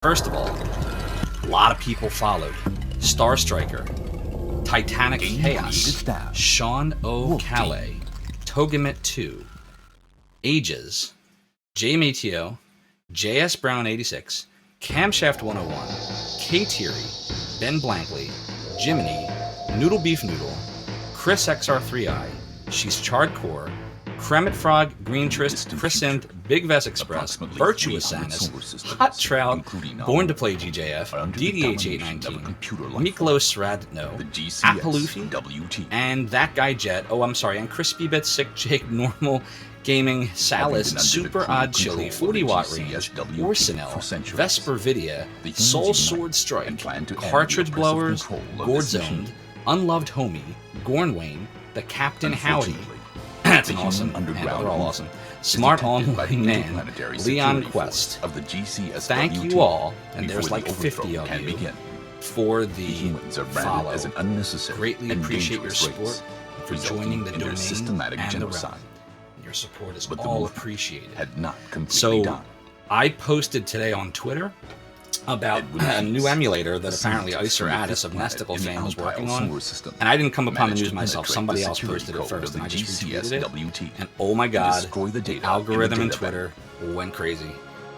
First of all, a lot of people followed. Star Striker, Titanic Chaos, Sean O'Callay, Togamit 2, Ages, J Mateo, JS Brown 86, Camshaft 101, K Teary, Ben Blankley, Jiminy, Noodle Beef Noodle, Chris XR3I, She's Chardcore, Kremet Frog, Green Trist, Chrisinth, Big Ves Express, Virtuous Sanus, Hot Trout, Born to Play GJF, DDH819, Miklos Radno, Apalufi, and That Guy Jet, and Crispy Bit, Sick Jake, Normal Gaming, Salis, Super Odd Chili, 40 Watt Range, Orsinel, Vesper Vidia, Soul Sword Strike, Cartridge Blowers, Gord Zoned, Unloved Homie, Gornwayne, The Captain Howdy. That's an awesome handle. They're all awesome. Smart Online Man, Leon Quest. Thank you all, and there's like 50 of you, for the follow. Greatly appreciate your support for joining the domain and the realm. Your support is all appreciated. So, I posted today on Twitter about a new emulator that apparently Icer Addis of Nesticle fame was working on, and I didn't come upon the news myself. Somebody else posted it first, and I just retweeted it, and oh my god, the algorithm in Twitter went crazy,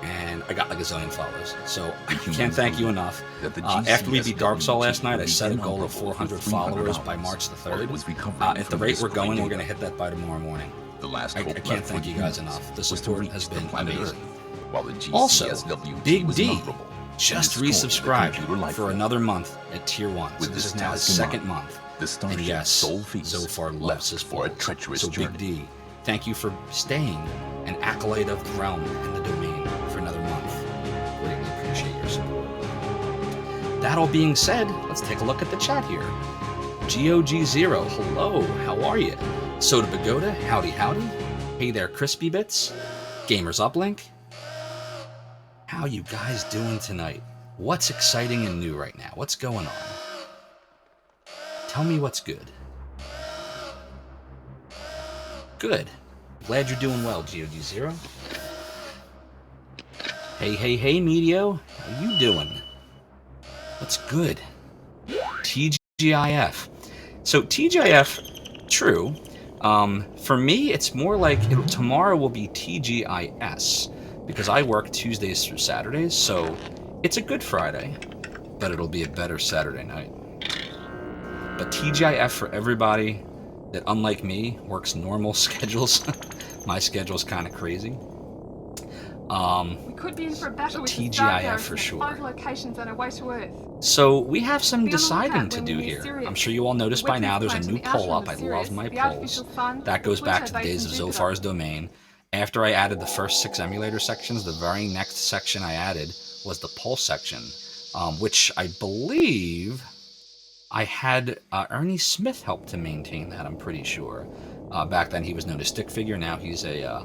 and I got like a zillion follows, so I can't thank you enough. After we beat Dark Soul last night, I set a goal of 400 followers by March the 3rd. At the rate we're going, we're going to hit that by tomorrow morning. I can't thank you guys enough. The support has been amazing. Also, Big D just resubscribed for another month at Tier 1. So this is now his second month. And yes, Zophar loves his balls. So Big D, thank you for staying an acolyte of the realm and the domain for another month. Greatly appreciate your support. That all being said, let's take a look at the chat here. GOG0, hello, how are you? Soda Pagoda, howdy howdy. Hey there, Crispy Bits. Gamers Uplink. How you guys doing tonight? What's exciting and new right now? What's going on? Tell me what's good. Good. Glad you're doing well, GOG0. Hey, Medio. How you doing? What's good? TGIF. So TGIF, true. For me, it's more like tomorrow will be TGIS. Because I work Tuesdays through Saturdays, so it's a good Friday, but it'll be a better Saturday night. But TGIF for everybody that, unlike me, works normal schedules. My schedule's kind of crazy. We could be in for a battle with TGIF for sure. 5 locations on our way to Earth. So we have some deciding to do here. I'm sure you all noticed by now there's a new poll up. I love my polls. That goes back to the days of Zophar's domain. After I added the first 6 emulator sections, the very next section I added was the Pulse section, which I believe I had Ernie Smith help to maintain that, I'm pretty sure. Back then he was known as Stick Figure, now he's a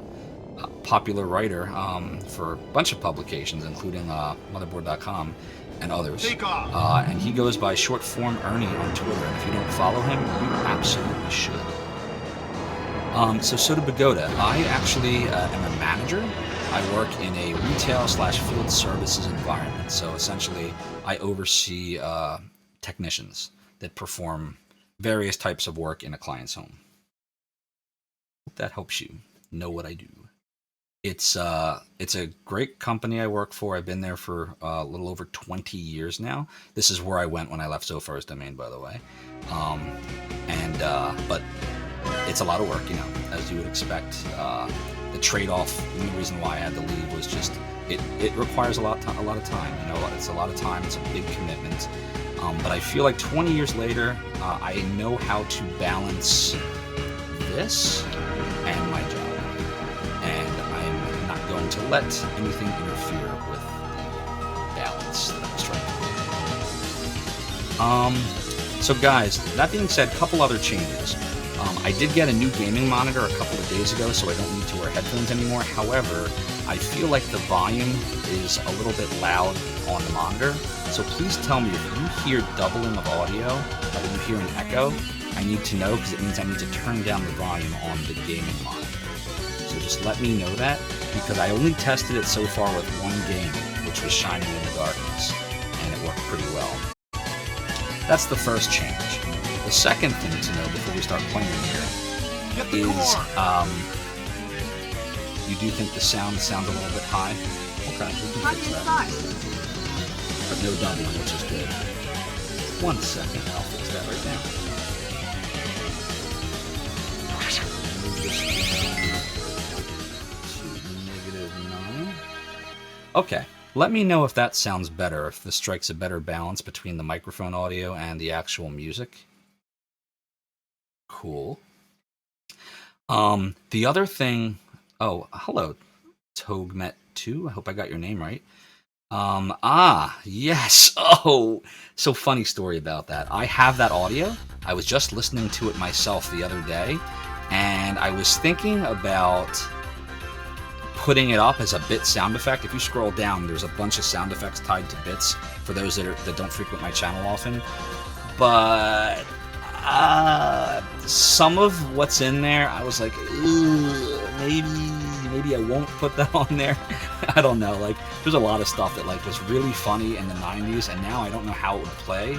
popular writer for a bunch of publications, including Motherboard.com and others. And he goes by short form Ernie on Twitter, and if you don't follow him, you absolutely should. So Soda Pagoda, I actually am a manager. I work in a retail/field services environment. So essentially, I oversee technicians that perform various types of work in a client's home. Hope that helps you know what I do. It's a great company I work for. I've been there for a little over 20 years now. This is where I went when I left Zophar's domain, by the way. But it's a lot of work, as you would expect. The trade-off, the reason why I had to leave was just it requires a lot of time. It's a lot of time. It's a big commitment. But I feel like 20 years later, I know how to balance this and my job, and I'm not going to let anything interfere with the balance that I'm striking. So guys, that being said, a couple other changes. I did get a new gaming monitor a couple of days ago, so I don't need to wear headphones anymore. However, I feel like the volume is a little bit loud on the monitor. So please tell me if you hear doubling of audio, or you hear an echo, I need to know, because it means I need to turn down the volume on the gaming monitor. So just let me know that, because I only tested it so far with one game, which which was shining in the darkness, and it worked pretty well. That's the first change. The second thing to know before we start playing here is you do think the sounds a little bit high? Okay, we can fix that. But no doubling, which is good. 1 second, I'll fix that right now. Move this to -9. Okay, let me know if that sounds better, if this strikes a better balance between the microphone audio and the actual music. Cool. The other thing... Oh, hello, Togmet2. I hope I got your name right. Yes. Oh, so funny story about that. I have that audio. I was just listening to it myself the other day, and I was thinking about putting it up as a bit sound effect. If you scroll down, there's a bunch of sound effects tied to bits for those that don't frequent my channel often. But some of what's in there, I was like, maybe I won't put that on there. I don't know. Like, there's a lot of stuff that like was really funny in the 90s, and now I don't know how it would play.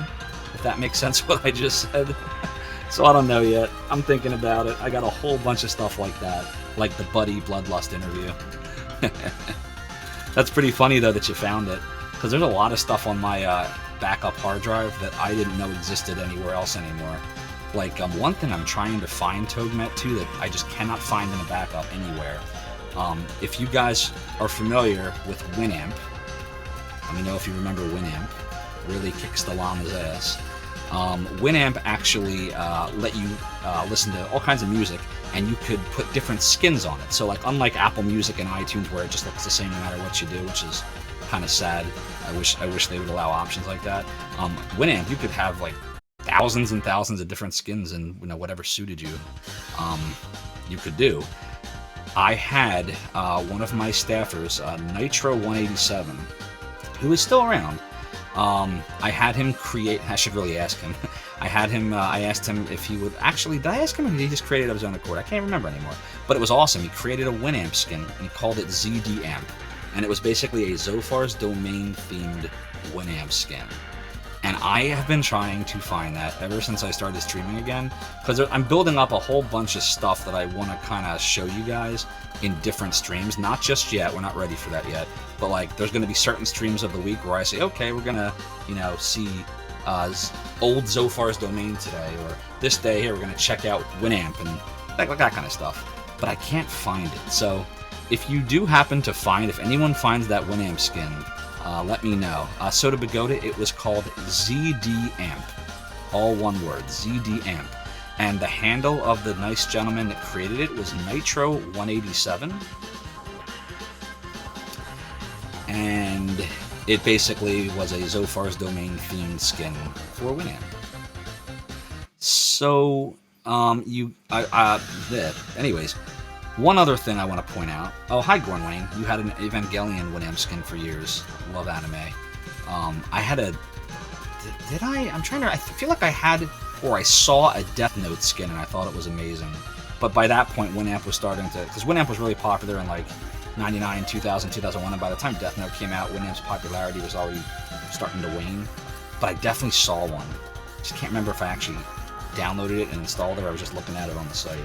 If that makes sense, what I just said. So I don't know yet. I'm thinking about it. I got a whole bunch of stuff like that, like the Buddy Bloodlust interview. That's pretty funny though that you found it, because there's a lot of stuff on my backup hard drive that I didn't know existed anywhere else anymore. Like one thing I'm trying to find, Togmet2, that I just cannot find in a backup anywhere. If you guys are familiar with Winamp, let me know if you remember Winamp. Really kicks the llama's ass. Winamp actually let you listen to all kinds of music, and you could put different skins on it. So like unlike Apple Music and iTunes, where it just looks the same no matter what you do, which is kind of sad. I wish they would allow options like that. Winamp, you could have like thousands and thousands of different skins, and whatever suited you, you could do. I had one of my staffers, Nitro 187, who is still around. I had him create... I should really ask him. I asked him if he would... Actually, did I ask him, or did he just create it of his own accord? I can't remember anymore. But it was awesome. He created a Winamp skin, and he called it ZD Amp. And it was basically a Zophar's domain-themed Winamp skin. And I have been trying to find that ever since I started streaming again, because I'm building up a whole bunch of stuff that I want to kind of show you guys in different streams. Not just yet, we're not ready for that yet, but like there's going to be certain streams of the week where I say, okay, we're going to, see old Zophar's domain today, or this day here we're going to check out Winamp and that kind of stuff. But I can't find it. So if you do happen to find, if anyone finds that Winamp skin, let me know. Soda Bogota, it was called ZD Amp. All one word, ZD Amp. And the handle of the nice gentleman that created it was Nitro 187. And it basically was a Zophar's domain themed skin for Winamp. So, anyways, one other thing I want to point out. Oh, hi, Gornwayne. You had an Evangelion Winamp skin for years. Love anime. I had a... Did I? I'm trying to... I feel like I had... Or I saw a Death Note skin, and I thought it was amazing. But by that point, Winamp was starting to... Because Winamp was really popular in, like, 99, 2000, 2001, and by the time Death Note came out, Winamp's popularity was already starting to wane. But I definitely saw one. Just can't remember if I actually downloaded it and installed it, or I was just looking at it on the site.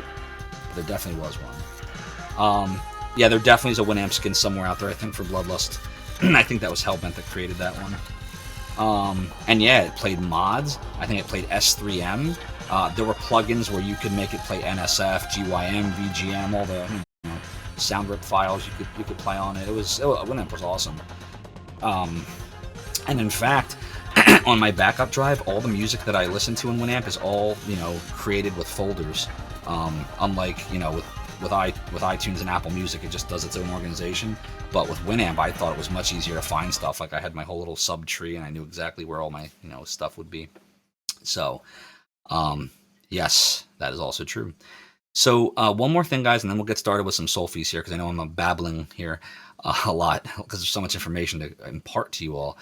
But there definitely was one. Yeah, there definitely is a Winamp skin somewhere out there, I think, for Bloodlust. I think that was Hellbent that created that one. And yeah, it played mods. I think it played S3M. There were plugins where you could make it play NSF, GYM, VGM, all the sound rip files you could play on it. Winamp was awesome. And in fact, on my backup drive, all the music that I listen to in Winamp is all created with folders. Unlike with iTunes and Apple Music, it just does its own organization. But with Winamp, I thought it was much easier to find stuff. Like I had my whole little sub tree, and I knew exactly where all my stuff would be. So, yes, that is also true. So one more thing, guys, and then we'll get started with some Sol Feace here, because I know I'm babbling here a lot because there's so much information to impart to you all.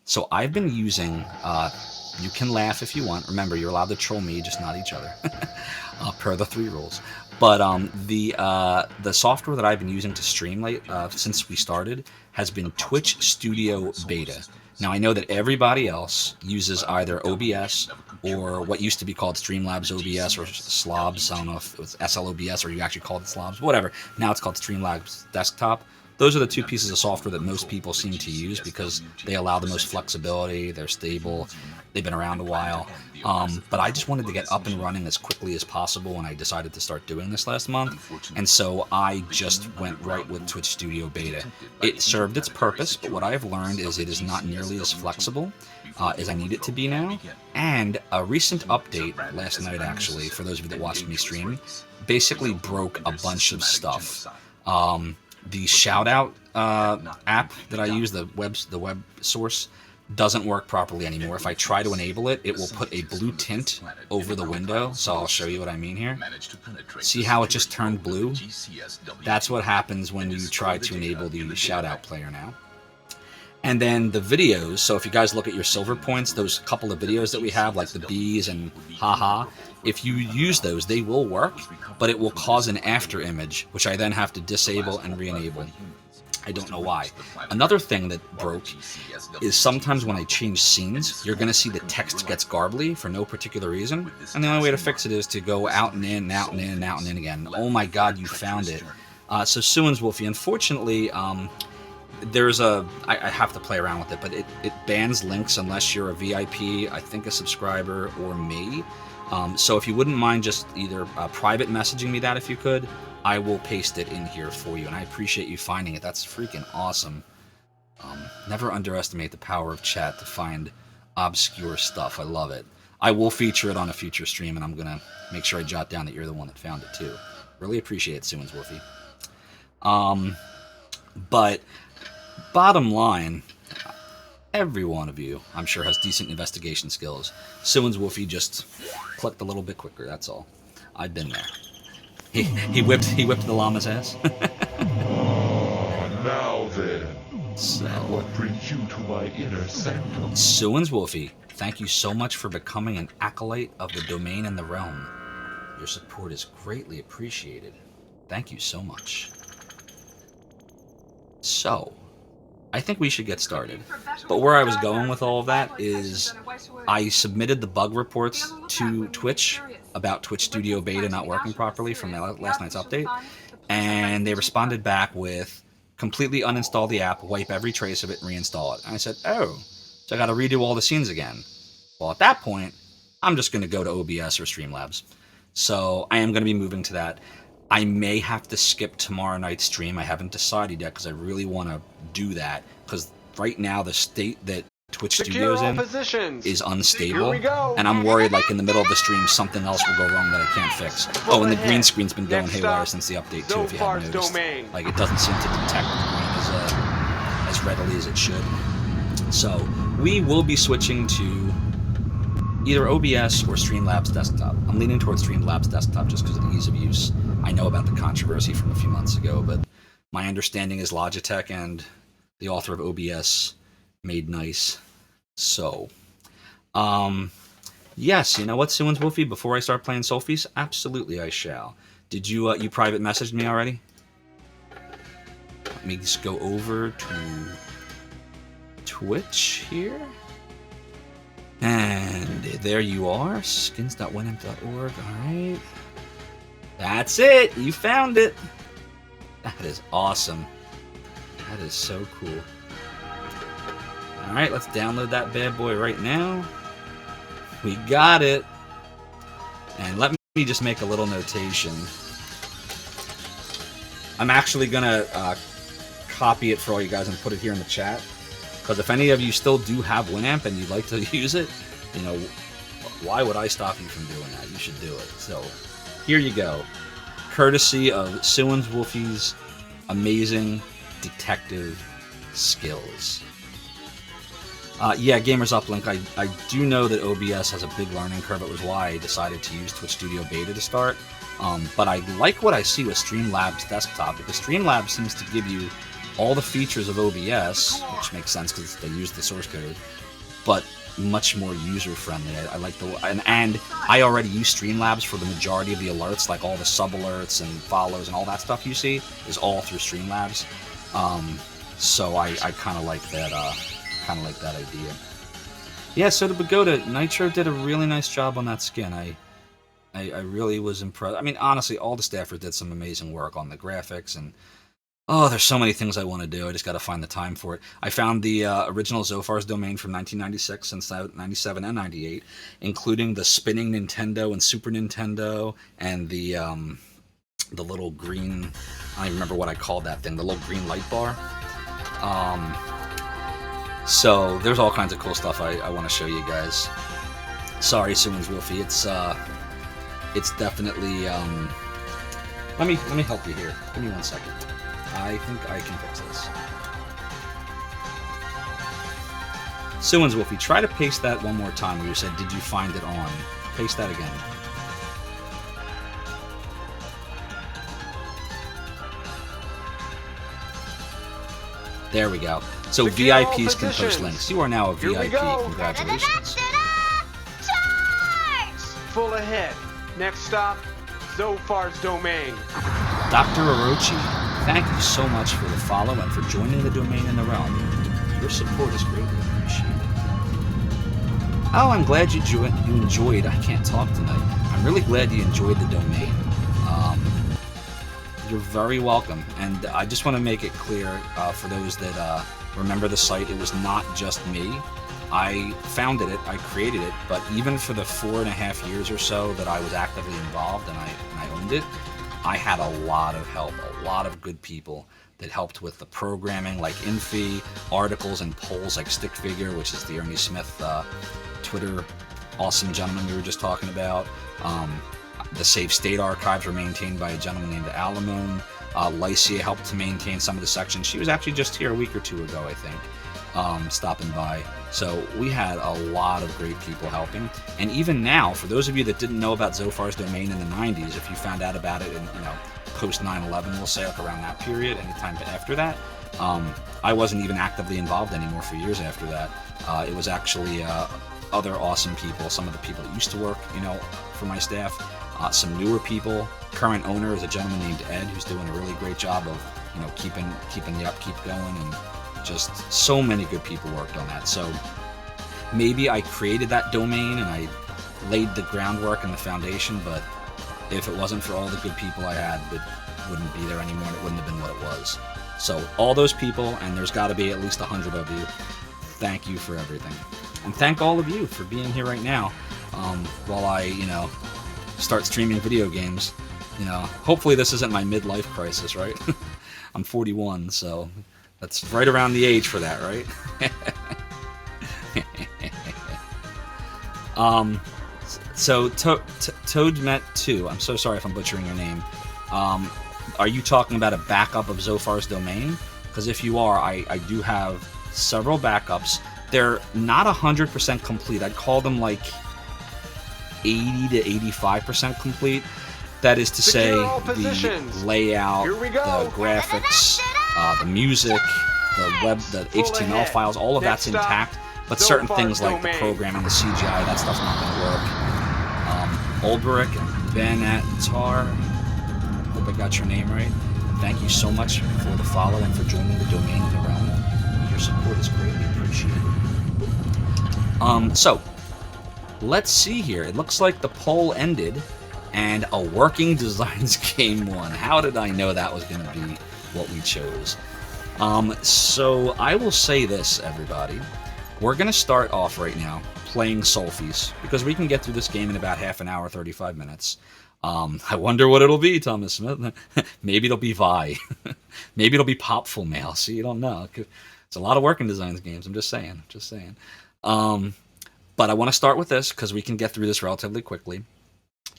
So I've been using. You can laugh if you want. Remember, you're allowed to troll me, just not each other, per the 3 rules. But the software that I've been using to stream since we started has been Twitch Studio Beta. Now, I know that everybody else uses either OBS or what used to be called Streamlabs OBS or Slobs. I don't know if it was SLOBS or you actually called it Slobs, whatever. Now it's called Streamlabs Desktop. Those are the two pieces of software that most people seem to use because they allow the most flexibility, they're stable, they've been around a while. But I just wanted to get up and running as quickly as possible when I decided to start doing this last month, and so I just went right with Twitch Studio Beta. It served its purpose, but what I've learned is it is not nearly as flexible as I need it to be now, and a recent update, last night actually, for those of you that watched me stream, basically broke a bunch of stuff. The Shoutout app that I use, the web source, doesn't work properly anymore. If I try to enable it, it will put a blue tint over the window, so I'll show you what I mean here. See how it just turned blue? That's what happens when you try to enable the Shoutout player now. And then the videos, so if you guys look at your silver points, those couple of videos that we have, like the bees and haha, if you use those, they will work, but it will cause an after image, which I then have to disable and re-enable. I don't know why. Another thing that broke is sometimes when I change scenes, you're going to see the text gets garbly for no particular reason, and the only way to fix it is to go out and in, out and in, out and in again. Oh my god, you found it. So Suin's Wolfie, unfortunately, there's I have to play around with it, but it bans links unless you're a VIP, I think a subscriber, or me. So if you wouldn't mind just either private messaging me that if you could, I will paste it in here for you, and I appreciate you finding it. That's freaking awesome. Never underestimate the power of chat to find obscure stuff. I love it. I will feature it on a future stream, and I'm going to make sure I jot down that you're the one that found it too. Really appreciate it, Suin's Wolfie. But bottom line, every one of you, I'm sure, has decent investigation skills. Suin's Wolfie just clicked a little bit quicker, that's all. I've been there. He whipped the llama's ass. Now then, so, what brings you to my inner sanctum? Suin's Wolfie, thank you so much for becoming an acolyte of the domain and the realm. Your support is greatly appreciated. Thank you so much. So, I think we should get started. But where I was going with all of that is I submitted the bug reports to Twitch about Twitch Studio Beta not working properly from last night's update, and they responded back with completely uninstall the app, wipe every trace of it, and reinstall it. And I said, oh, so I got to redo all the scenes again. Well, at that point, I'm just going to go to OBS or Streamlabs. So I am going to be moving to that. I may have to skip tomorrow night's stream. I haven't decided yet because I really want to do that, because right now the state that Twitch Studios in is unstable, and I'm worried like in the middle of the stream something else will go wrong that I can't fix. Oh, and the green screen's been going haywire since the update too, if you haven't noticed. Like, it doesn't seem to detect the green as readily as it should. So we will be switching to either OBS or Streamlabs Desktop. I'm leaning towards Streamlabs Desktop just because of the ease of use. I know about the controversy from a few months ago, but my understanding is Logitech and the author of OBS made nice. So, yes, you know what, Suin's Wolfie, before I start playing Sol Feace, absolutely I shall. Did you, you private messaged me already? Let me just go over to Twitch here. And there you are, skins.winamp.org, alright. That's it, you found it. That is awesome. That is so cool. Alright, let's download that bad boy right now. We got it. And let me just make a little notation. I'm actually gonna copy it for all you guys and put it here in the chat. Because if any of you still do have Winamp and you'd like to use it, you know, why would I stop you from doing that? You should do it. So, here you go. Courtesy of Suin's Wolfie's amazing detective skills. Yeah, Gamers Uplink, I do know that OBS has a big learning curve. It was why I decided to use Twitch Studio Beta to start. But I like what I see with Streamlabs Desktop, because Streamlabs seems to give you all the features of OBS, which makes sense because they use the source code, but much more user-friendly. I like and I already use Streamlabs for the majority of the alerts, like all the sub-alerts and follows and all that stuff you see is all through Streamlabs. So I kind of like that idea. Yeah, so to Pagoda, Nitro did a really nice job on that skin. I really was impressed. I mean, honestly, all the staffers did some amazing work on the graphics, and oh, there's so many things I want to do. I just got to find the time for it. I found the original Zophar's domain from 1996 and 97 and 98, including the spinning Nintendo and Super Nintendo, and the little green, I don't even remember what I called that thing, the little green light bar. So there's all kinds of cool stuff I want to show you guys. Sorry, Suman's Wolfie. It's definitely let me help you here. Give me 1 second. I think I can fix this. Suman's Wolfie, try to paste that one more time where you said, "Did you find it on?" Paste that again. There we go. So VIPs can post links. You are now a VIP. Congratulations. Full ahead. Next stop, Zophar's domain. Dr. Orochi, thank you so much for the follow and for joining the domain in the realm. Your support is greatly appreciated. Oh, I'm glad you enjoyed. I can't talk tonight. I'm really glad you enjoyed the domain. You're very welcome. And I just want to make it clear for those that remember the site, it was not just me. I founded it, I created it, but even for the 4.5 years or so that I was actively involved and I owned it, I had a lot of help, a lot of good people that helped with the programming, like Infi, articles and polls like Stick Figure, which is the Ernie Smith Twitter awesome gentleman we were just talking about. The Save State archives were maintained by a gentleman named Alamone. Lycia helped to maintain some of the sections. She was actually just here a week or two ago, I think, stopping by. So we had a lot of great people helping. And even now, for those of you that didn't know about Zophar's domain in the 90s, if you found out about it in, post 9/11, we'll say, like around that period, anytime after that, I wasn't even actively involved anymore for years after that. It was actually other awesome people, some of the people that used to work, for my staff, some newer people. Current owner is a gentleman named Ed, who's doing a really great job of, keeping the upkeep going, and just so many good people worked on that. So maybe I created that domain and I laid the groundwork and the foundation, but if it wasn't for all the good people I had, it wouldn't be there anymore, and it wouldn't have been what it was. So all those people, and there's got to be at least 100 of you, thank you for everything. And thank all of you for being here right now while I, start streaming video games. Hopefully this isn't my midlife crisis, right? I'm 41, so that's right around the age for that, right? So Toadmet2, I'm so sorry if I'm butchering your name. Are you talking about a backup of Zophar's domain? Because if you are, I do have several backups. They're not 100% complete. I'd call them like 80 to 85% complete. That is to say, the layout, the graphics, the music, the web, the HTML files, all of that's intact. But certain things like the programming, the CGI, that stuff's not going to work. Ulbrich and Ben at Tar, hope I got your name right. Thank you so much for the follow and for joining the domain in the realm. Your support is greatly appreciated. So, let's see here. It looks like the poll ended and a working designs game won. How did I know that was going to be what we chose? So I will say this, everybody. We're going to start off right now playing Sol Feace, because we can get through this game in about half an hour, 35 minutes. I wonder what it'll be, Thomas Smith. Maybe it'll be Vi. Maybe it'll be Popful Mail. See, you don't know. It's a lot of working designs games. I'm just saying. But I want to start with this because we can get through this relatively quickly.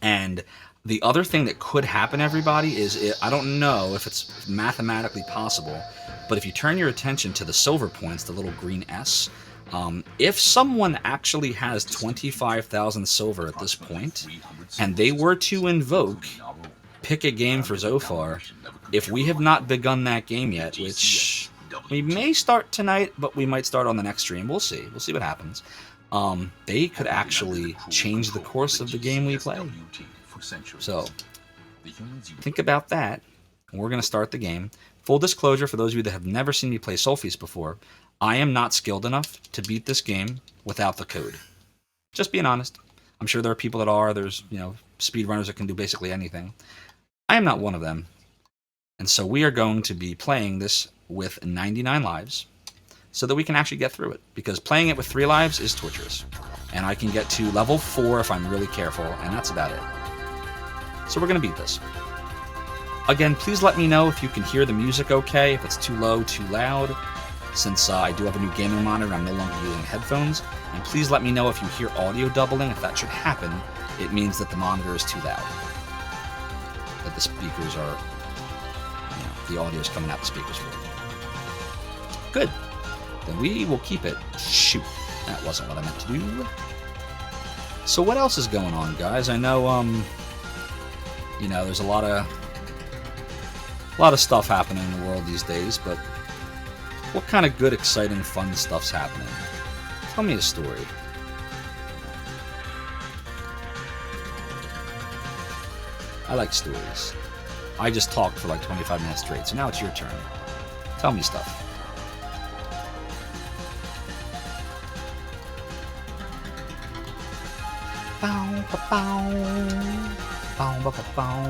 And the other thing that could happen, everybody, is I don't know if it's mathematically possible, but if you turn your attention to the silver points, the little green S, if someone actually has 25,000 silver at this point, and they were to invoke, pick a game for Zophar, if we have not begun that game yet, which we may start tonight, but we might start on the next stream. We'll see. We'll see what happens. they could actually change the course of the game we play. So, think about that. We're going to start the game. Full disclosure, for those of you that have never seen me play Sol Feace before, I am not skilled enough to beat this game without the code. Just being honest. I'm sure there are people that are. There's, speedrunners that can do basically anything. I am not one of them. And so we are going to be playing this with 99 lives so that we can actually get through it. Because playing it with 3 lives is torturous. And I can get to level 4 if I'm really careful, and that's about it. So we're going to beat this. Again, please let me know if you can hear the music okay, if it's too low, too loud, since I do have a new gaming monitor and I'm no longer using headphones. And please let me know if you hear audio doubling. If that should happen, it means that the monitor is too loud. That the speakers are, the audio is coming out the speakers for me. Good. Then we will keep it. Shoot, that wasn't what I meant to do. So what else is going on, guys? I know, there's a lot of stuff happening in the world these days, but what kind of good, exciting, fun stuff's happening? Tell me a story. I like stories. I just talked for like 25 minutes straight, so now it's your turn. Tell me stuff. Bow, ba, bow. Bow, ba, ba, bow.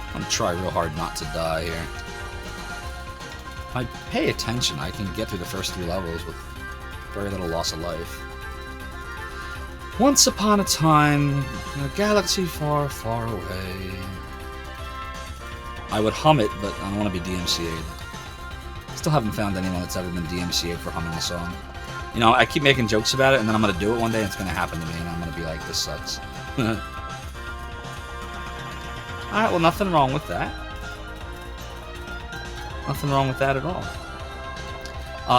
I'm gonna try real hard not to die here. If I pay attention, I can get through the first 3 levels with very little loss of life. Once upon a time, in a galaxy far, far away. I would hum it, but I don't want to be DMCA'd. Still haven't found anyone that's ever been DMCA'd for humming a song. I keep making jokes about it, and then I'm going to do it one day, and it's going to happen to me, and I'm going to be like, this sucks. Alright, well, nothing wrong with that. Nothing wrong with that at all.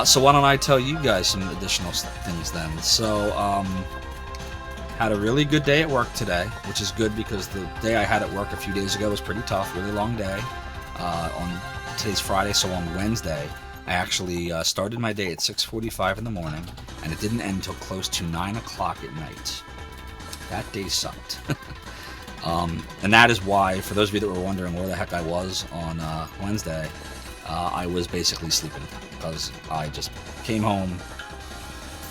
So why don't I tell you guys some additional things then. So, had a really good day at work today, which is good because the day I had at work a few days ago was pretty tough, really long day. On today's Friday, so on Wednesday, I actually started my day at 6:45 in the morning, and it didn't end until close to 9 o'clock at night. That day sucked. And that is why, for those of you that were wondering where the heck I was on Wednesday, I was basically sleeping because I just came home,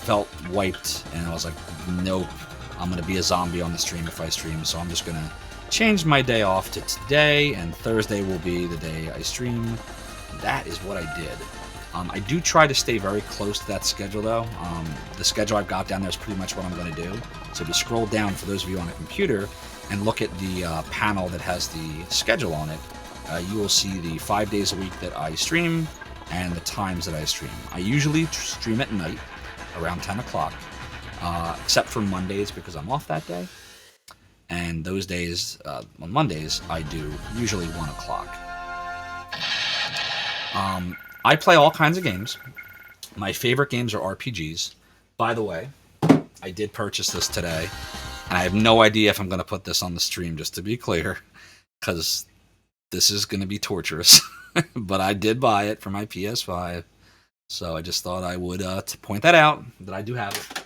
felt wiped, and I was like, nope, I'm going to be a zombie on the stream if I stream, so I'm just going to change my day off to today, and Thursday will be the day I stream. That is what I did. I do try to stay very close to that schedule, though. The schedule I've got down there is pretty much what I'm going to do. So if you scroll down, for those of you on a computer, and look at the panel that has the schedule on it, you will see the 5 days a week that I stream and the times that I stream. I usually stream at night, around 10 o'clock, except for Mondays because I'm off that day. And those days, on Mondays, I do usually 1 o'clock. I play all kinds of games. My favorite games are RPGs. By the way, I did purchase this today, and I have no idea if I'm going to put this on the stream, just to be clear, because this is going to be torturous. But I did buy it for my PS5, so I just thought I would point that out, that I do have it.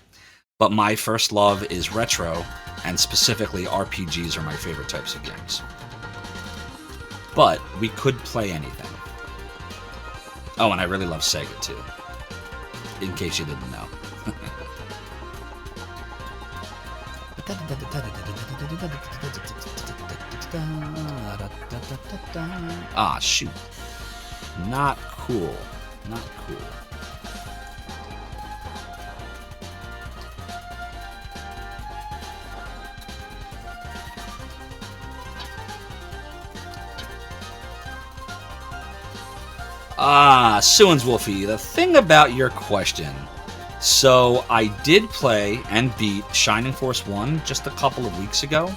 But my first love is retro, and specifically RPGs are my favorite types of games. But we could play anything. Oh, and I really love Sega, too. In case you didn't know. Ah, shoot. Not cool. Not cool. Ah, Suin's Wolfie, the thing about your question. So, I did play and beat Shining Force 1 just a couple of weeks ago.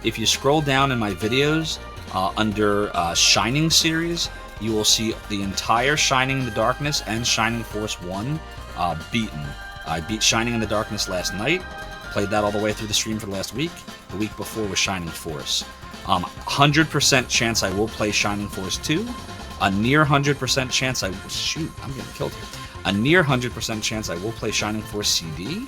If you scroll down in my videos, under Shining series, you will see the entire Shining in the Darkness and Shining Force 1 beaten. I beat Shining in the Darkness last night, played that all the way through the stream for the last week. The week before was Shining Force. 100% chance I will play Shining Force 2. A near 100% chance shoot, I'm getting killed here. a near 100% chance I will play Shining Force CD.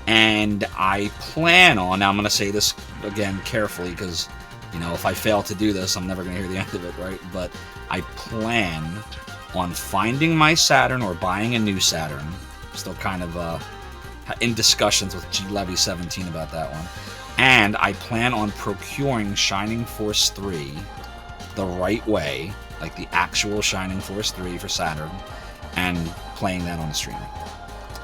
And I plan on, now I'm going to say this again carefully because, you know, if I fail to do this, I'm never going to hear the end of it, right? But I plan on finding my Saturn or buying a new Saturn. Still kind of in discussions with G Levy 17 about that one. And I plan on procuring Shining Force 3 the right way, like the actual Shining Force 3 for Saturn, and playing that on the stream.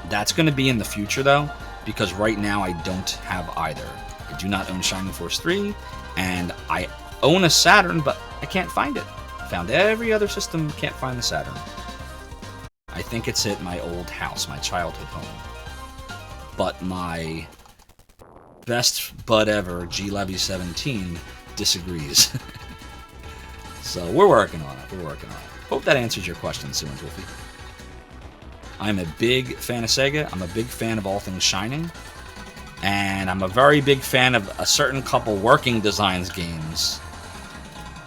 That's going to be in the future, though, because right now I don't have either. I do not own Shining Force 3, and I own a Saturn, but I can't find it. Found every other system, can't find the Saturn. I think it's at my old house, my childhood home. But my best bud ever, G Levy 17, disagrees. So we're working on it. We're working on it. Hope that answers your question, Simmons Wolfie. I'm a big fan of Sega. I'm a big fan of all things Shining. And I'm a very big fan of a certain couple working designs games,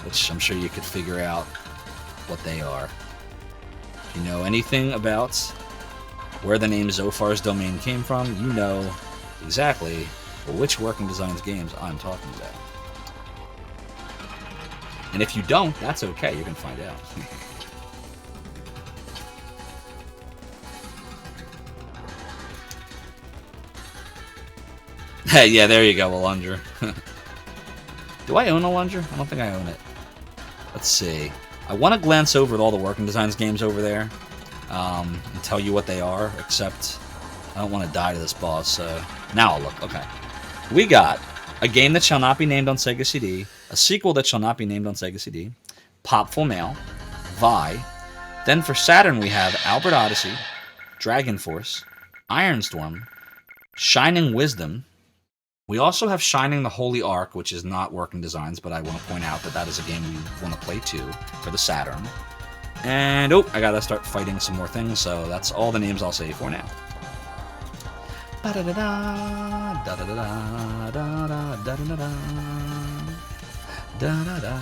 which I'm sure you could figure out what they are. If you know anything about where the name Zophar's Domain came from, you know exactly which working designs games I'm talking about. And if you don't, that's okay. You can find out. Hey, yeah, there you go, Alunger. Do I own Alunger? I don't think I own it. Let's see. I want to glance over at all the working designs games over there and tell you what they are, except I don't want to die to this boss, so now I'll look. Okay. We got a game that shall not be named on Sega CD, a sequel that shall not be named on Sega CD, Popful Mail, Vi. Then for Saturn we have Albert Odyssey, Dragon Force, Ironstorm, Shining Wisdom. We also have Shining the Holy Ark, which is not working designs, but I want to point out that that is a game we want to play too for the Saturn. And, oh, I gotta start fighting some more things, so that's all the names I'll say for now. Da-da-da-da, da-da-da-da, da-da-da, da-da-da-da, da-da-da,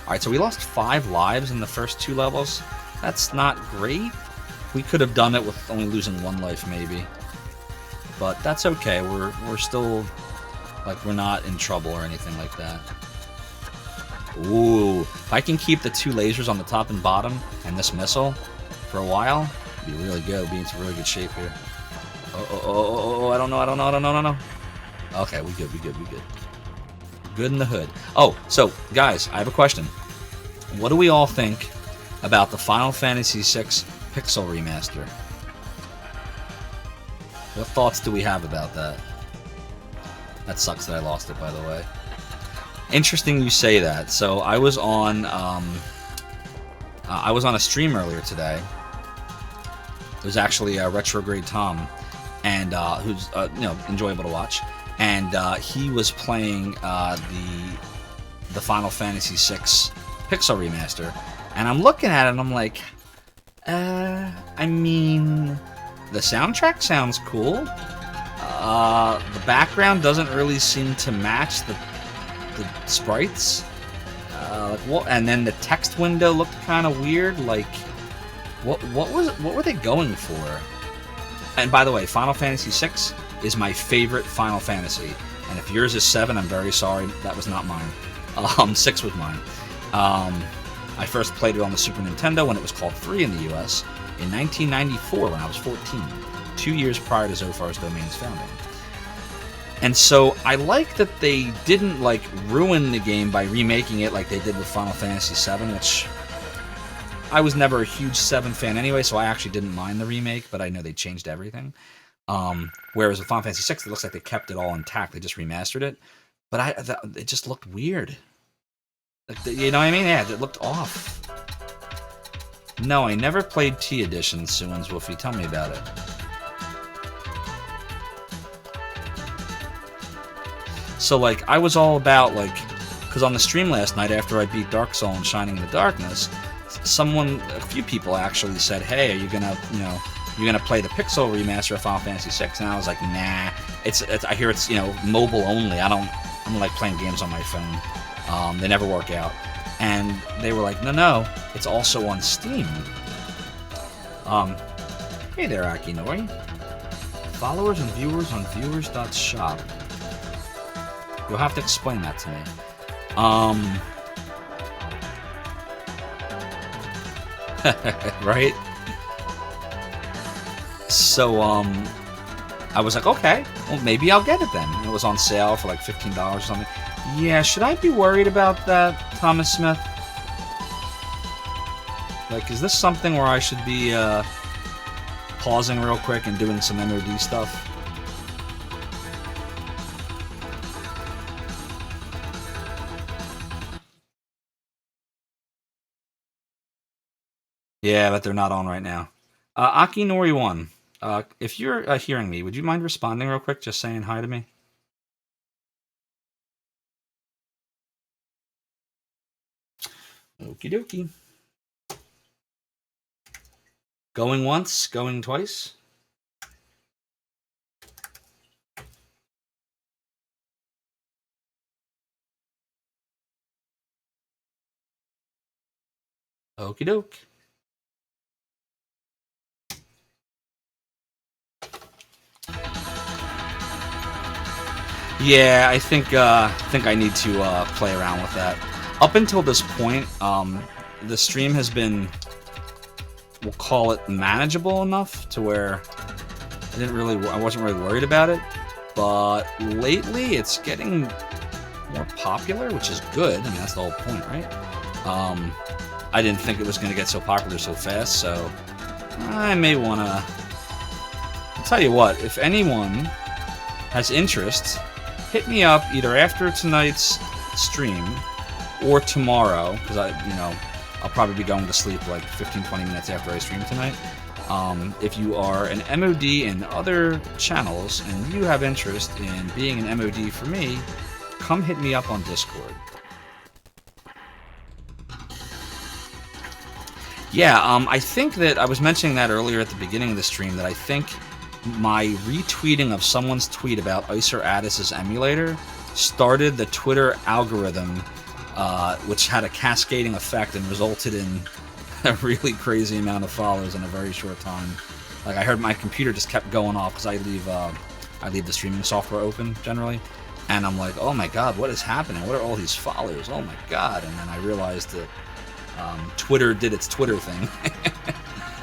Alright, so we lost 5 lives in the first 2 levels. That's not great. We could have done it with only losing 1 life, maybe. But that's okay. We're still, like, we're not in trouble or anything like that. Ooh, if I can keep the 2 lasers on the top and bottom and this missile for a while, it'd be really good. It'd be in some really good shape here. Oh, I don't know. Okay, we good. Good in the hood. Oh, so, guys, I have a question. What do we all think about the Final Fantasy VI Pixel Remaster? What thoughts do we have about that? That sucks that I lost it, by the way. Interesting you say that. So I was on a stream earlier today. It was actually Retrograde Tom, and who's enjoyable to watch. And he was playing the Final Fantasy VI Pixel Remaster, and I'm looking at it and I'm like, I mean, the soundtrack sounds cool. The background doesn't really seem to match the sprites. And then the text window looked kind of weird. Like, what were they going for? And by the way, Final Fantasy VI is my favorite Final Fantasy. And if yours is 7, I'm very sorry. That was not mine. 6 was mine. I first played it on the Super Nintendo when it was called 3 in the US in 1994 when I was 14, 2 years prior to Zophar's Domain's founding. And so I like that they didn't like ruin the game by remaking it like they did with Final Fantasy VII, which I was never a huge 7 fan anyway, so I actually didn't mind the remake, but I know they changed everything. Whereas with Final Fantasy VI, it looks like they kept it all intact. They just remastered it. But it just looked weird. You know what I mean? Yeah, it looked off. No, I never played T Edition, Suins Wolfie. Tell me about it. So, like, I was all about, like, because on the stream last night after I beat Dark Soul and Shining in the Darkness, a few people actually said, hey, are you gonna, you're gonna play the Pixel remaster of Final Fantasy VI, and I was like, nah. It's I hear it's, you know, mobile only. I don't like playing games on my phone. They never work out. And they were like, no, it's also on Steam. Hey there, Akinori. Followers and viewers on viewers.shop. You'll have to explain that to me. Right? So, I was like, okay, well, maybe I'll get it then. It was on sale for like $15 or something. Yeah, should I be worried about that, Thomas Smith? Like, is this something where I should be, pausing real quick and doing some MOD stuff? Yeah, but they're not on right now. Akinori1, if you're hearing me, would you mind responding real quick, just saying hi to me? Okie dokie. Going once, going twice. Okie doke. Yeah, I think I need to play around with that. Up until this point, the stream has been, we'll call it, manageable enough to where I wasn't really worried about it. But lately, it's getting more popular, which is good. I mean, that's the whole point, right? I didn't think it was going to get so popular so fast, so I may want to. I'll tell you what, if anyone has interest, hit me up either after tonight's stream or tomorrow, because I'll probably be going to sleep like 15-20 minutes after I stream tonight. If you are an MOD in other channels and you have interest in being an MOD for me, come hit me up on Discord. Yeah, I think that I was mentioning that earlier at the beginning of the stream, that I think my retweeting of someone's tweet about Icer Addis's emulator started the Twitter algorithm, which had a cascading effect and resulted in a really crazy amount of followers in a very short time. Like, I heard my computer just kept going off because I leave the streaming software open generally, and I'm like, oh my god, what is happening? What are all these followers? Oh my god! And then I realized that Twitter did its Twitter thing.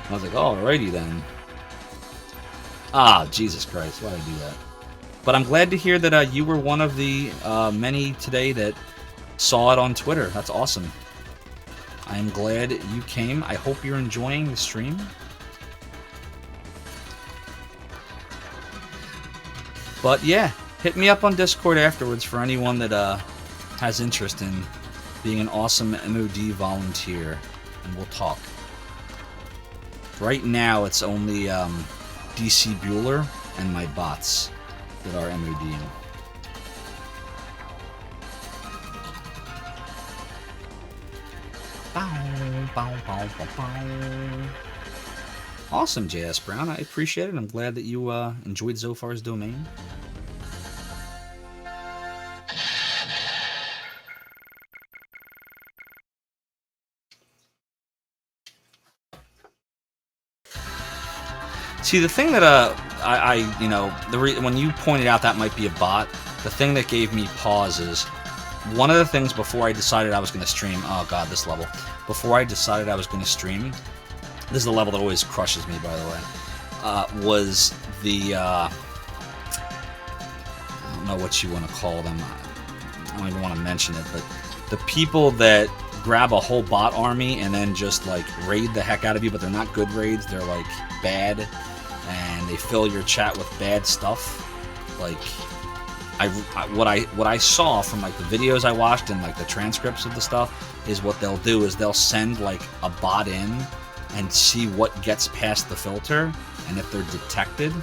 I was like, alrighty then. Ah, Jesus Christ, why did I do that? But I'm glad to hear that you were one of the many today that saw it on Twitter. That's awesome. I am glad you came. I hope you're enjoying the stream. But yeah, hit me up on Discord afterwards for anyone that has interest in being an awesome MOD volunteer, and we'll talk. Right now, it's only DC Bueller and my bots that are MODing. Awesome, JS Brown. I appreciate it. I'm glad that you enjoyed Zophar's domain. See, the thing that when you pointed out that might be a bot, the thing that gave me pause is one of the things before I decided I was going to stream. Oh god, this level. Before I decided I was going to stream, this is the level that always crushes me, by the way. Was the I don't know what you want to call them. I don't even want to mention it, but the people that grab a whole bot army and then just like raid the heck out of you, but they're not good raids. They're like bad, and they fill your chat with bad stuff. Like what I saw from like the videos I watched and like the transcripts of the stuff is what they'll do is they'll send like a bot in and see what gets past the filter, and if they're detected,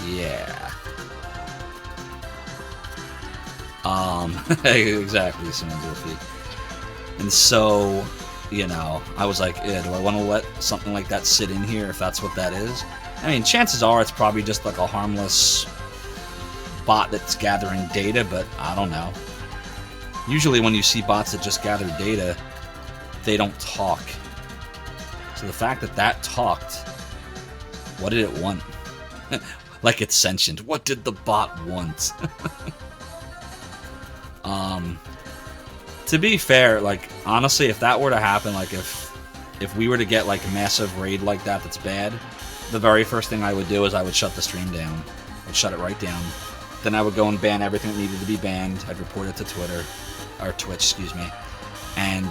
yeah. Exactly, Simon Goofy. And so you know, I was like, do I want to let something like that sit in here if that's what that is? I mean, chances are it's probably just like a harmless bot that's gathering data, but I don't know. Usually when you see bots that just gather data, they don't talk. So the fact that that talked, what did it want? Like it's sentient. What did the bot want? To be fair, like, honestly, if that were to happen, like, if we were to get, like, a massive raid like that that's bad, the very first thing I would do is I would shut the stream down. I'd shut it right down. Then I would go and ban everything that needed to be banned. I'd report it to Twitter, or Twitch, excuse me. And,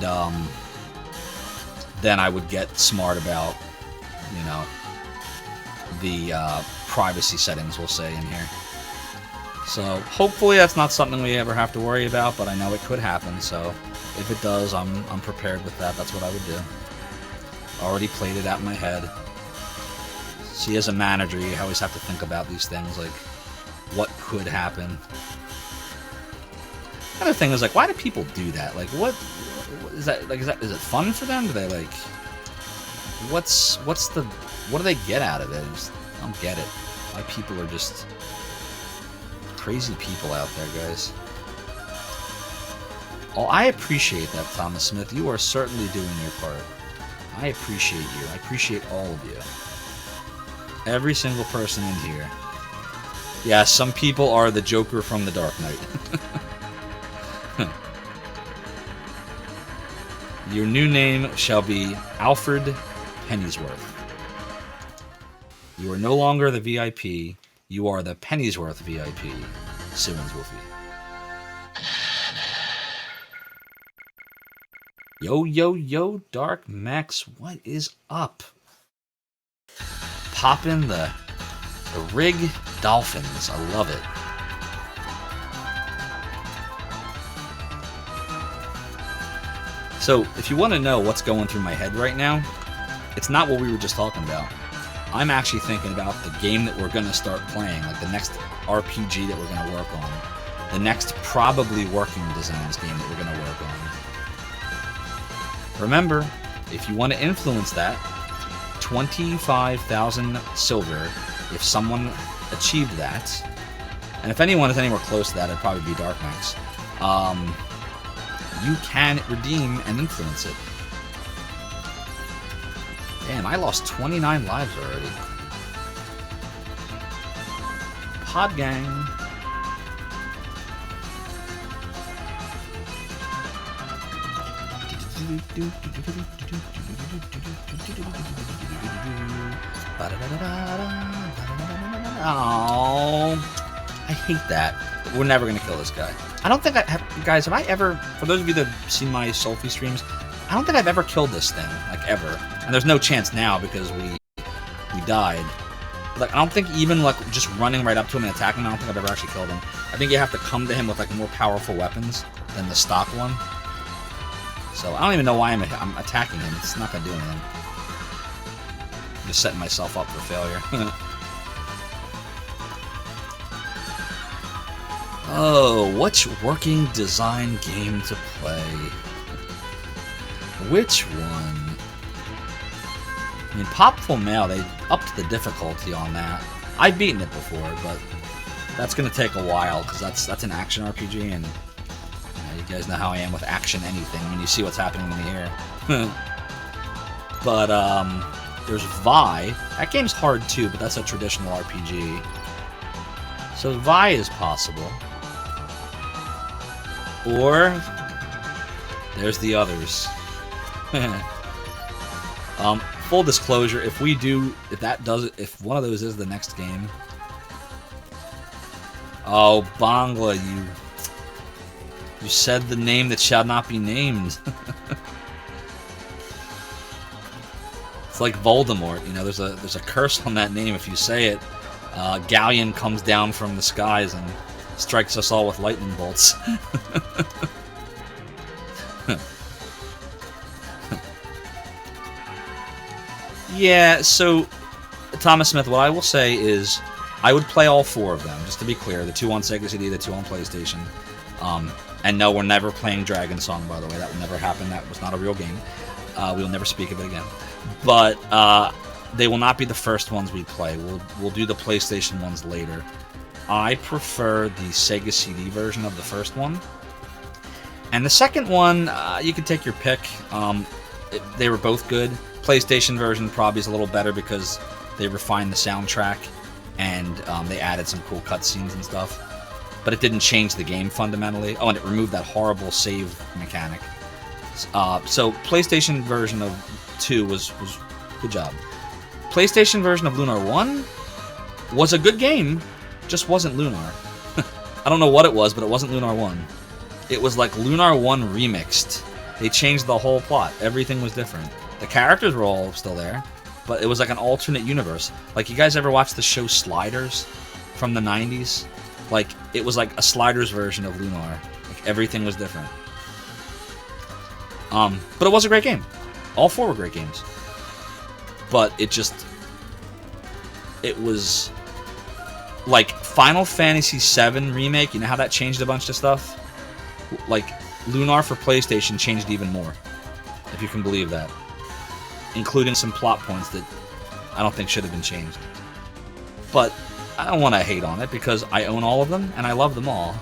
then I would get smart about, you know, the, privacy settings, we'll say, in here. So, hopefully that's not something we ever have to worry about, but I know it could happen, so if it does, I'm prepared with that. That's what I would do. Already played it out in my head. See, as a manager, you always have to think about these things, like, what could happen. Another thing is, like, why do people do that? Like, what is that, like, is it fun for them? Do they, like, what do they get out of it? I don't get it. Why people are just crazy people out there, guys. Oh, I appreciate that, Thomas Smith. You are certainly doing your part. I appreciate you. I appreciate all of you. Every single person in here. Yeah, some people are the Joker from The Dark Knight. Your new name shall be Alfred Pennyworth. You are no longer the VIP. You are the Pennyworth VIP. Simmons Wolfie. Yo, yo, yo, Dark Max, what is up? Poppin' the Rig Dolphins. I love it. So, if you want to know what's going through my head right now, it's not what we were just talking about. I'm actually thinking about the game that we're going to start playing, like the next RPG that we're going to work on. The next probably working designs game that we're going to work on. Remember, if you want to influence that, 25,000 silver if someone achieved that. And if anyone is anywhere close to that, it'd probably be Dark Max. You can redeem and influence it. Damn, I lost 29 lives already. Pod Gang. Oh, I hate that. We're never gonna kill this guy. I don't think I have, guys. Have I ever? For those of you that have seen my Sol Feace streams, I don't think I've ever killed this thing, like ever. And there's no chance now because we died. But, like, I don't think even like just running right up to him and attacking him, I don't think I've ever actually killed him. I think you have to come to him with like more powerful weapons than the stock one. So I don't even know why I'm attacking him. It's not gonna do anything. I'm just setting myself up for failure. Oh, which working design game to play? Which one? I mean, Popful Mail, they upped the difficulty on that. I've beaten it before, but that's going to take a while, because that's an action RPG, and you guys know how I am with action anything when you see what's happening in the air. But, there's Vi. That game's hard, too, but that's a traditional RPG. So Vi is possible. Or there's the others. Full disclosure, if one of those is the next game. Oh, Bangla, you said the name that shall not be named. It's like Voldemort, you know, there's a curse on that name. If you say it, Galleon comes down from the skies and strikes us all with lightning bolts. Yeah, so, Thomas Smith, what I will say is, I would play all four of them, just to be clear. The two on Sega CD, the two on PlayStation. And no, we're never playing Dragon Song, by the way. That will never happen. That was not a real game. We'll never speak of it again. But they will not be the first ones we play. We'll do the PlayStation ones later. I prefer the Sega CD version of the first one. And the second one, you can take your pick. They were both good. PlayStation version probably is a little better because they refined the soundtrack and they added some cool cutscenes and stuff. But it didn't change the game fundamentally. Oh, and it removed that horrible save mechanic. So PlayStation version of 2 was good job. PlayStation version of Lunar 1 was a good game, just wasn't Lunar. I don't know what it was, but it wasn't Lunar 1. It was like Lunar 1 remixed. They changed the whole plot. Everything was different. The characters were all still there, but it was like an alternate universe. Like, you guys ever watch the show Sliders from the 90s? Like, it was like a Sliders version of Lunar. Like, everything was different. But it was a great game. All 4 were great games. But it was like Final Fantasy VII Remake. You know how that changed a bunch of stuff? Like, Lunar for PlayStation changed even more, if you can believe that. Including some plot points that I don't think should have been changed. But I don't want to hate on it because I own all of them and I love them all.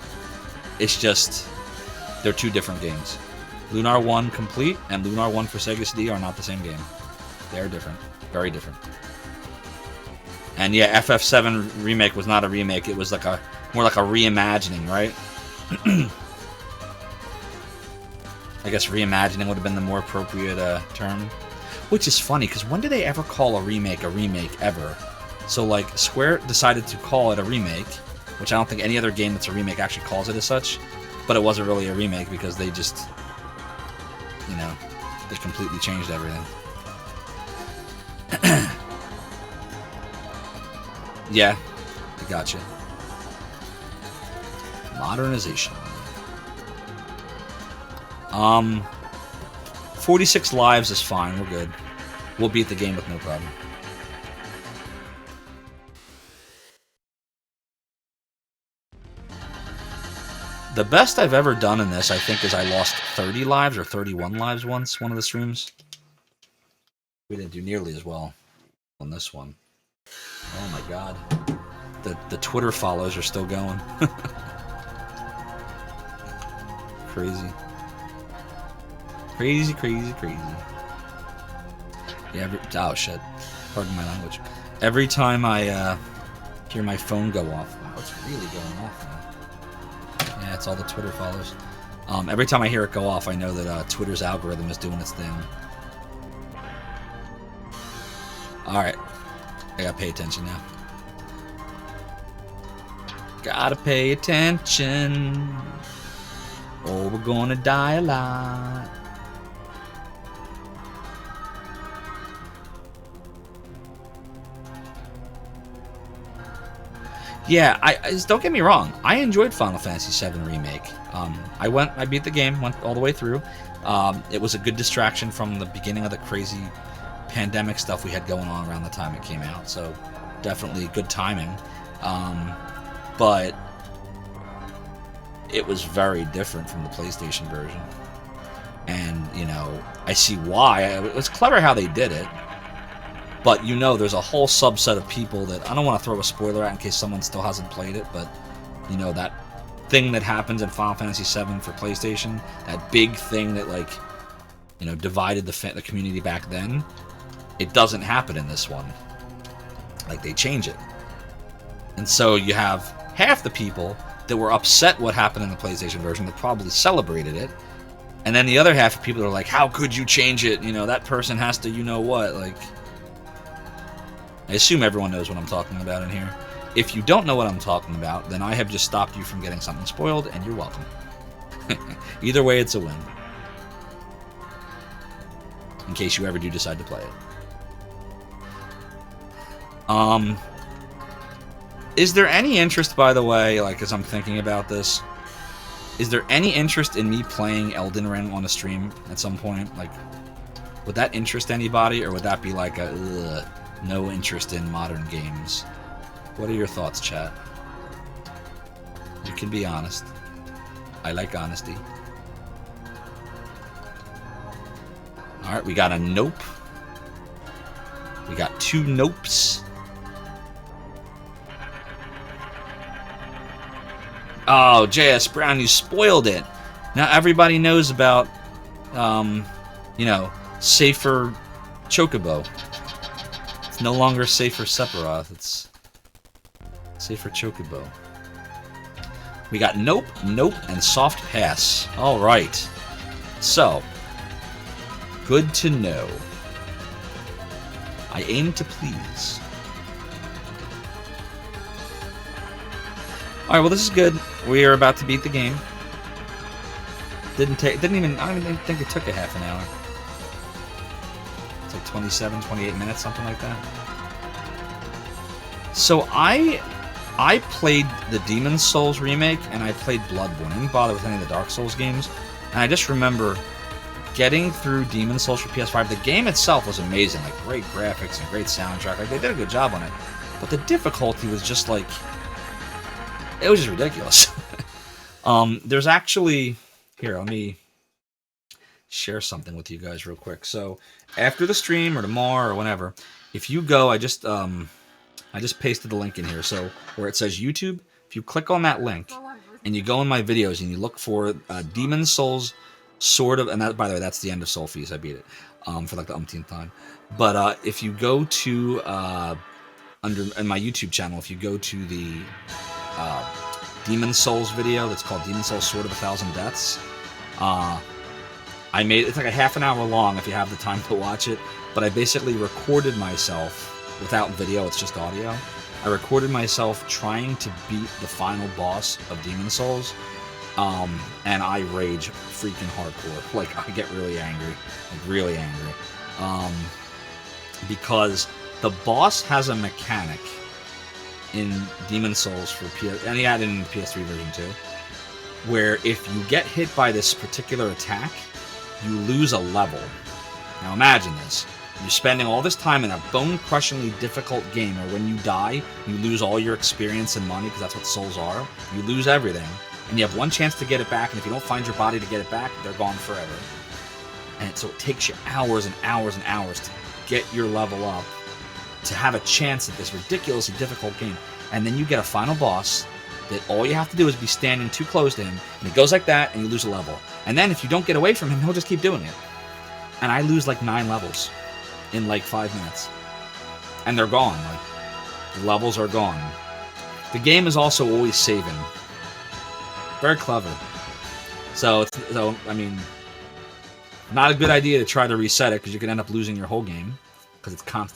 It's just, they're 2 different games. Lunar 1 Complete and Lunar 1 for Sega CD are not the same game. They're different. Very different. And yeah, FF7 Remake was not a remake. It was like more like a reimagining, right? I guess reimagining would have been the more appropriate term. Which is funny, because when do they ever call a remake ever? So, like, Square decided to call it a remake, which I don't think any other game that's a remake actually calls it as such. But it wasn't really a remake because they just, you know, they completely changed everything. Yeah, I gotcha. Modernization. 46 lives is fine, we're good. We'll beat the game with no problem. The best I've ever done in this, I think, is I lost 30 lives or 31 lives once, one of the streams. We didn't do nearly as well on this one. Oh my god. The Twitter follows are still going. Crazy. Crazy, crazy, crazy. Yeah, oh shit. Pardon my language. Every time I hear my phone go off. Wow, it's really going off now. Yeah, it's all the Twitter follows. Every time I hear it go off, I know that Twitter's algorithm is doing its thing. Alright. I gotta pay attention now. Gotta pay attention. Or we're gonna die a lot. Yeah, don't get me wrong. I enjoyed Final Fantasy VII Remake. I beat the game, went all the way through. It was a good distraction from the beginning of the crazy pandemic stuff we had going on around the time it came out. So definitely good timing. But it was very different from the PlayStation version. And, you know, I see why. It was clever how they did it. But, you know, there's a whole subset of people that... I don't want to throw a spoiler out in case someone still hasn't played it, but, you know, that thing that happens in Final Fantasy VII for PlayStation, that big thing that, like, you know, divided the community back then, it doesn't happen in this one. Like, they change it. And so you have half the people that were upset what happened in the PlayStation version that probably celebrated it, and then the other half of people that are like, how could you change it? You know, that person has to, you know what, like... I assume everyone knows what I'm talking about in here. If you don't know what I'm talking about, then I have just stopped you from getting something spoiled, and you're welcome. Either way, it's a win. In case you ever do decide to play it. Is there any interest, by the way, like, as I'm thinking about this, is there any interest in me playing Elden Ring on a stream at some point? Like, would that interest anybody, or would that be like a, ugh, no interest in modern games? What are your thoughts, chat? You can be honest. I like honesty. Alright, we got a nope. We got 2 nopes. Oh, JS Brown, you spoiled it. Now everybody knows about, you know, Safer Chocobo. It's no longer Safer Sephiroth, it's Safer Chocobo. We got nope, nope, and soft pass. Alright. So, good to know. I aim to please. Alright, well this is good. We are about to beat the game. I don't even think it took a half an hour. It's like 27, 28 minutes, something like that. So I played the Demon's Souls remake and I played Bloodborne. I didn't bother with any of the Dark Souls games. And I just remember getting through Demon's Souls for PS5. The game itself was amazing, like great graphics and great soundtrack. Like they did a good job on it. But the difficulty was just like, it was just ridiculous. There's actually, here, let me share something with you guys real quick. So after the stream or tomorrow or whenever, if you go, I just pasted the link in here. So where it says YouTube, if you click on that link and you go in my videos and you look for Demon's Souls sort of, and that, by the way, that's the end of Sol Feace. I beat it for like the umpteenth time. But if you go to in my YouTube channel, if you go to the Demon's Souls video that's called Demon's Souls Sword of a Thousand Deaths, I made it's like a half an hour long if you have the time to watch it. But I basically recorded myself without video; it's just audio. I recorded myself trying to beat the final boss of Demon's Souls. And I rage freaking hardcore. Like, I get really angry. Like, really angry. Because the boss has a mechanic in Demon's Souls for PS... And he had it in the PS3 version too. Where if you get hit by this particular attack, you lose a level. Now imagine this. You're spending all this time in a bone-crushingly difficult game where when you die, you lose all your experience and money, because that's what souls are. You lose everything. And you have one chance to get it back, and if you don't find your body to get it back, they're gone forever. And so it takes you hours and hours and hours to get your level up, to have a chance at this ridiculously difficult game. And then you get a final boss that all you have to do is be standing too close to him, and he goes like that, and you lose a level. And then if you don't get away from him, he'll just keep doing it. And I lose like 9 levels in like 5 minutes. And they're gone. Like, the levels are gone. The game is also always saving. Very clever. So I mean, not a good idea to try to reset it because you can end up losing your whole game because it's constant.